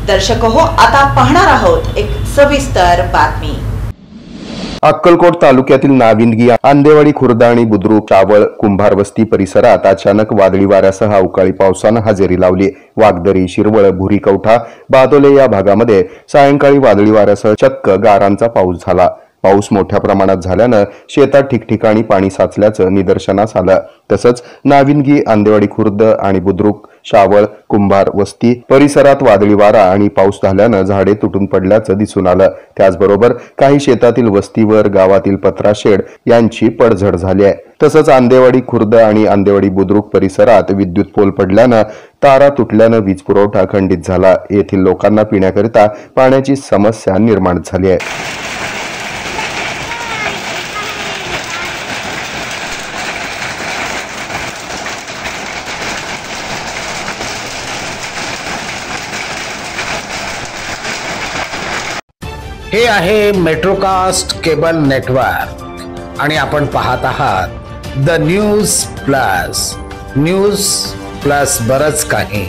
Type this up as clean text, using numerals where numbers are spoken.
दर्शक हो, आता पाहणार आहोत एक सविस्तर बातमी। अक्कलकोट तालुक्यातील नाविंदगी, आंदेवाडी खुर्द आणि बुद्रुक, चावळ, कुंभार वस्ती परिसरात अचानक वादळी वाऱ्यासह अवकाळी पावसानं हजेरी लावली। वागदरी, शिरवळ, भुरीकवठा, बादोले या भागामध्ये सायंकाळी वादळी वाऱ्यासह चक्क गारांचा पाऊस झाला। पाऊस मोठ्या प्रमाणात झाल्यानं शेतात ठिकठिकाणी पाणी साचल्याचं निदर्शनास आलं। तसंच नाविंदगी, आंदेवाडी खुर्द आणि बुद्रुक, शावळ, कुंभार वस्ती परिसरात वादळी वारा आणि पाऊस झाल्यानं झाडे तुटून पडल्याचं दिसून आलं। त्याचबरोबर काही शेतातील वस्तीवर गावातील पत्रा शेड यांची पडझड झाली आहे। तसंच आंदेवाडी खुर्द आणि आंदेवाडी बुद्रुक परिसरात विद्युत पोल पडल्यानं तारा तुटल्यानं वीज पुरवठा खंडित झाला। येथील लोकांना पिण्याकरिता पाण्याची समस्या निर्माण झाली आहे। हे आहे मेट्रोकास्ट केबल नेटवर्क आणि आपण पाहत आहात द न्यूज प्लस बरच काही।